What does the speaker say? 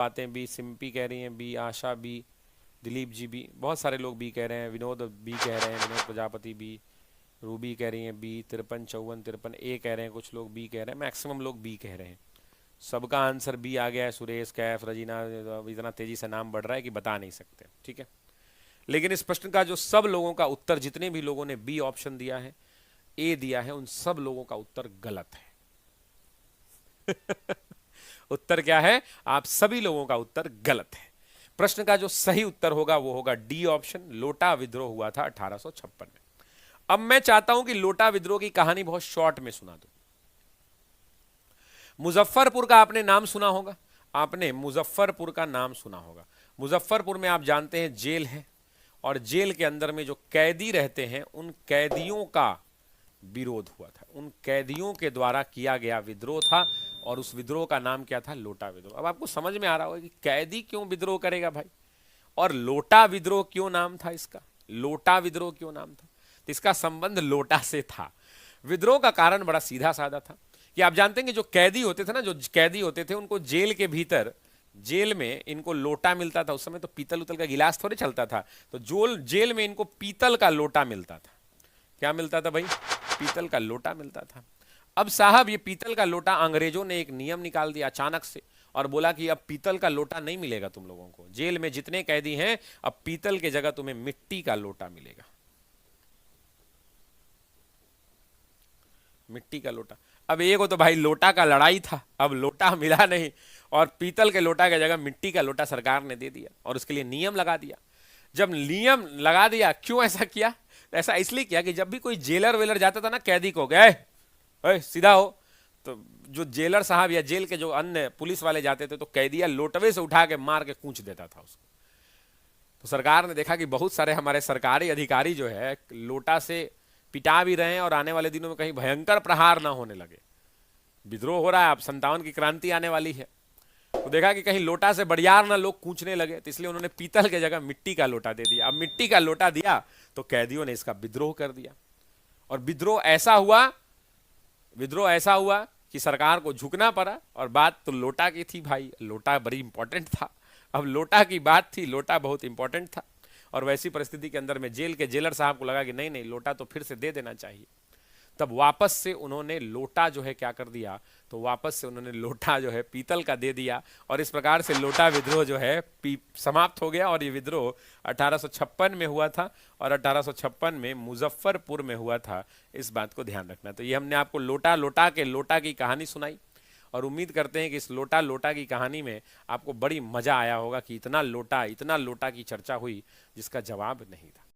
बातें बी, सिम्पी कह रही हैं बी, आशा बी, दिलीप जी बी, बहुत सारे लोग बी कह रहे हैं, विनोद बी कह रहे हैं, विनोद प्रजापति बी, रूबी कह रही हैं बी, 53 54 53 ए कह रहे हैं, कुछ लोग बी कह रहे हैं, मैक्सिमम लोग बी कह रहे हैं। सबका आंसर बी आ गया है। सुरेश, कैफ, रजीना, इतना तेजी से नाम बढ़ रहा है कि बता नहीं सकते। ठीक है, लेकिन इस प्रश्न का जो सब लोगों का उत्तर, जितने भी लोगों ने बी ऑप्शन दिया है, ए दिया है, उन सब लोगों का उत्तर गलत है। उत्तर क्या है? आप सभी लोगों का उत्तर गलत है। प्रश्न का जो सही उत्तर होगा वो होगा डी ऑप्शन, लोटा विद्रोह हुआ था 1856 में। अब मैं चाहता हूं कि लोटा विद्रोह की कहानी बहुत शॉर्ट में सुना दो। मुजफ्फरपुर का आपने नाम सुना होगा, आपने मुजफ्फरपुर का नाम सुना होगा। मुजफ्फरपुर में आप जानते हैं जेल है, और जेल के अंदर में जो कैदी रहते हैं उन कैदियों का विरोध हुआ था, उन कैदियों के द्वारा किया गया विद्रोह था, और उस विद्रोह का नाम क्या था? लोटा विद्रोह। अब आपको समझ में आ रहा होगा कि कैदी क्यों विद्रोह करेगा भाई, और लोटा विद्रोह क्यों नाम था इसका, लोटा विद्रोह क्यों नाम था? तो इसका संबंध लोटा से था। विद्रोह का कारण बड़ा सीधा साधा था कि आप जानते हैं कि जो कैदी होते थे ना, जो कैदी होते थे उनको जेल के भीतर, जेल में इनको लोटा मिलता था। उस समय तो पीतल उतल का गिलास थोड़े चलता था, तो जेल में इनको पीतल का लोटा मिलता था। क्या मिलता था भाई? पीतल का लोटा मिलता था। अब साहब ये पीतल का लोटा, अंग्रेजों ने एक नियम निकाल दिया अचानक से, और बोला कि अब पीतल का लोटा नहीं मिलेगा तुम लोगों को, जेल में जितने कैदी हैं अब पीतल के जगह तुम्हें मिट्टी का लोटा मिलेगा। मिट्टी का लोटा। अब एक तो भाई लोटा का लड़ाई था, अब लोटा मिला नहीं, और पीतल के लोटा की जगह मिट्टी का लोटा सरकार ने दे दिया, और उसके लिए नियम लगा दिया। जब नियम लगा दिया, क्यों ऐसा किया? ऐसा इसलिए किया कि जब भी कोई जेलर वेलर जाता था ना कैदी को, गए सीधा हो, तो जो जेलर साहब या जेल के जो अन्य पुलिस वाले जाते थे तो कैदिया लोटवे से उठा के मार के कूच देता था उसको। तो सरकार ने देखा कि बहुत सारे हमारे सरकारी अधिकारी जो है लोटा से पिटा भी रहे हैं, और आने वाले दिनों में कहीं भयंकर प्रहार ना होने लगे, विद्रोह हो रहा है, अब 57 की क्रांति आने वाली है, तो देखा कि कहीं लोटा से बड़ियार ना लोग कूचने लगे, तो इसलिए उन्होंने पीतल के जगह मिट्टी का लोटा दे दिया। अब मिट्टी का लोटा दिया तो कैदियों ने इसका विद्रोह कर दिया, और विद्रोह ऐसा हुआ कि सरकार को झुकना पड़ा। और बात तो लोटा की थी भाई, लोटा बड़ी इंपॉर्टेंट था। अब लोटा की बात थी, लोटा बहुत इंपॉर्टेंट था, और वैसी परिस्थिति के अंदर में जेल के जेलर साहब को लगा कि नहीं नहीं, लोटा तो फिर से दे देना चाहिए। तब वापस से उन्होंने लोटा जो है क्या कर दिया, तो वापस से उन्होंने लोटा जो है पीतल का दे दिया, और इस प्रकार से लोटा विद्रोह जो है समाप्त हो गया। और ये विद्रोह 1856 में हुआ था, और 1856 में मुजफ्फरपुर में हुआ था। इस बात को ध्यान रखना। तो ये हमने आपको लोटा लोटा के लोटा की कहानी सुनाई, और उम्मीद करते हैं कि इस लोटा लोटा की कहानी में आपको बड़ी मजा आया होगा कि इतना लोटा की चर्चा हुई जिसका जवाब नहीं था।